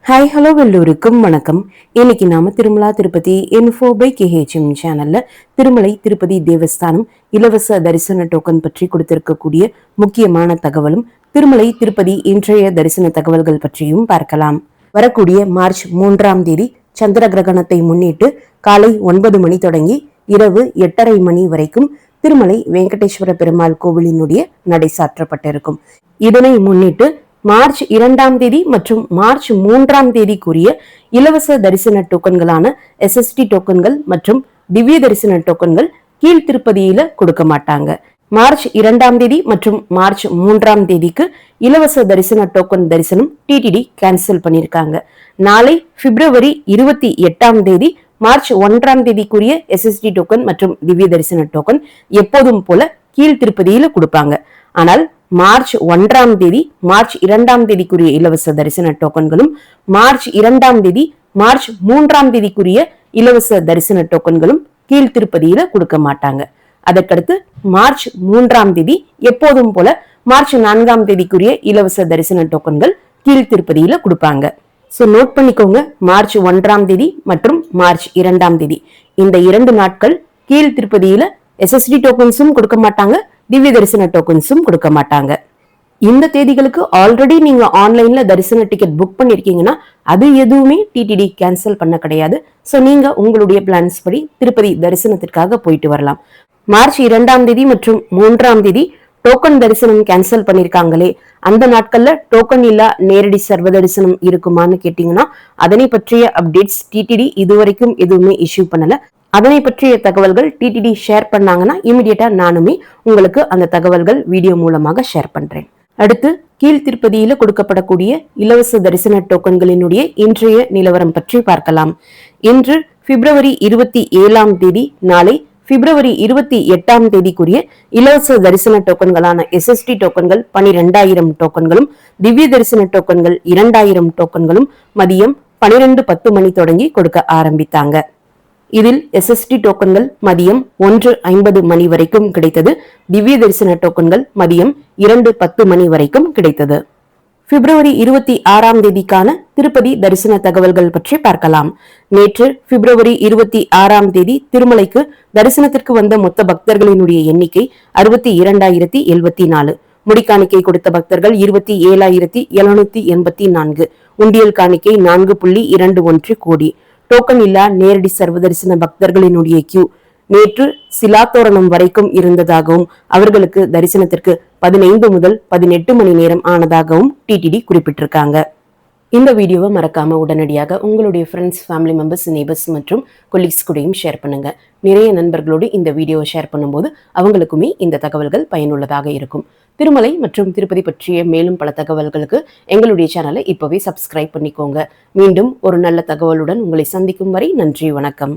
Hi hello எல்லோருக்கும் வணக்கம். இன்னைக்கு நாம Tirumala Tirupati info by KHM சேனல்ல திருமலை திருப்பதி தேவஸ்தானம் இலவச தரிசன டோக்கன் பற்றி கொடுத்திருக்கக்கூடிய முக்கியமான தகவலும் திருமலை திருப்பதி இன்றைய தரிசன தகவல்கள் பற்றியும் பார்க்கலாம். வரக்கூடிய மார்ச் 3ஆம் தேதி சந்திர கிரகணத்தை முன்னிட்டு காலை 9 மணி தொடங்கி இரவு 8:30 மணி வரைக்கும் திருமலை வெங்கடேஸ்வர பெருமாள் கோவிலினுடைய நடை சாற்றப்பட்டிருக்கும். இதனை முன்னிட்டு மார்ச் 2ஆம் தேதி மற்றும் மார்ச் 3ஆம் தேதிக்குரிய இலவச தரிசன டோக்கன்களான SST டோக்கன்கள் மற்றும் திவ்ய தரிசன டோக்கன்கள் கீழ் திருப்பதியில கொடுக்க மாட்டாங்க. மார்ச் 2ஆம் தேதி மற்றும் மார்ச் 3ஆம் தேதிக்கு இலவச தரிசன டோக்கன் தரிசனம் TTD கேன்சல் பண்ணிருக்காங்க. நாளை பிப்ரவரி 28ஆம் தேதி மார்ச் 1ஆம் தேதிக்குரிய SST டோக்கன் மற்றும் திவ்ய தரிசன டோக்கன் எப்போதும் போல கீழ் திருப்பதியில கொடுப்பாங்க. ஆனால் மார்ச் 1ஆம் தேதி மார்ச் 2ஆம் தேதிக்குரிய இலவச தரிசன டோக்கன்களும் மார்ச் 2ஆம் தேதி மார்ச் 3ஆம் தேதிக்குரிய இலவச தரிசன டோக்கன்களும் கீழ் திருப்பதியில கொடுக்க மாட்டாங்க. அதற்கடுத்து மார்ச் 3ஆம் தேதி எப்போதும் போல மார்ச் 4ஆம் தேதிக்குரிய இலவச தரிசன டோக்கன்கள் கீழ் திருப்பதியில கொடுப்பாங்க. சோ நோட் பண்ணிக்கோங்க, மார்ச் 1ஆம் தேதி மற்றும் மார்ச் 2ஆம் தேதி இந்த 2 நாட்கள் கீழ் திருப்பதியில SST டோக்கன்ஸும் கொடுக்க மாட்டாங்க, திவ்ய தரிசன டோக்கன்ஸும் கொடுக்க மாட்டாங்க. இந்த தேதிகளுக்கு ஆல்ரெடி நீங்க ஆன்லைன்ல தரிசன டிக்கெட் புக் பண்ணிருக்கீங்கன்னா அது எதுவுமே TTD கேன்சல் பண்ண கிடையாது. சோ நீங்க உங்களுடைய பிளான்ஸ் படி திருப்பதி தரிசனத்திற்காக போயிட்டு வரலாம். மார்ச் 2ஆம் தேதி மற்றும் 3ஆம் தேதி டோக்கன் தரிசனம் கேன்சல் பண்ணிருக்காங்களே, அந்த நாட்கள்ல டோக்கன் இல்லா நேரடி சர்வ தரிசனம் இருக்குமான்னு கேட்டீங்கன்னா அதனை பற்றிய அப்டேட்ஸ் TTD இதுவரைக்கும் எதுவுமே இஷ்யூ பண்ணல. அதனை பற்றிய தகவல்கள் TTD ஷேர் பண்ணாங்கன்னா இமிடியேட்டா நானுமே உங்களுக்கு அந்த தகவல்கள் வீடியோ மூலமாக ஷேர் பண்றேன். அடுத்து கீழ் திருப்பதியில கொடுக்கப்படக்கூடிய இலவச தரிசன டோக்கன்களினுடைய இன்றைய நிலவரம் பற்றி பார்க்கலாம். இன்று பிப்ரவரி 27ஆம் தேதி, நாளை பிப்ரவரி 28ஆம் தேதிக்குரிய இலவச தரிசன டோக்கன்களான SST டோக்கன்கள் 12,000 டோக்கன்களும் திவ்ய தரிசன டோக்கன்கள் 2,000 டோக்கன்களும் மதியம் 12:10 மணி தொடங்கி கொடுக்க ஆரம்பித்தாங்க. இதில் SST டோக்கன்கள் மதியம் 1:50 மணி வரைக்கும் கிடைத்தது. திவ்ய தரிசன டோக்கன்கள் மதியம் 2:10 மணி வரைக்கும் கிடைத்தது. பிப்ரவரி 26ஆம் தேதிக்கான திருப்பதி தரிசன தகவல்கள் பற்றி பார்க்கலாம். நேற்று பிப்ரவரி 26ஆம் தேதி திருமலைக்கு தரிசனத்திற்கு வந்த மொத்த பக்தர்களினுடைய எண்ணிக்கை 62,074. முடிக்காணிக்கை கொடுத்த பக்தர்கள் 27,784. உண்டியல் காணிக்கை 4.21 கோடி. டோக்கன் இல்லா நேரடி சர்வ தரிசன பக்தர்களினுடைய கியூ நேற்று சிலாத்தோரணம் வரைக்கும் இருந்ததாகவும் அவர்களுக்கு தரிசனத்திற்கு 15 முதல் 18 மணி நேரம் ஆனதாகவும் TTD குறிப்பிட்டிருக்காங்க. இந்த வீடியோவை மறக்காம உடனடியாக உங்களுடைய ஃப்ரெண்ட்ஸ், ஃபேமிலி மெம்பர்ஸ், நெய்பர்ஸ் மற்றும் கொலீக்ஸ் கூடயும் ஷேர் பண்ணுங்க. நிறைய நண்பர்களோடு இந்த வீடியோவை ஷேர் பண்ணும்போது அவங்களுக்குமே இந்த தகவல்கள் பயனுள்ளதாக இருக்கும். திருமலை மற்றும் திருப்பதி பற்றிய மேலும் பல தகவல்களுக்கு எங்களுடைய சேனலை இப்பவே சப்ஸ்கிரைப் பண்ணிக்கோங்க. மீண்டும் ஒரு நல்ல தகவலுடன் உங்களை சந்திக்கும் வரை நன்றி, வணக்கம்.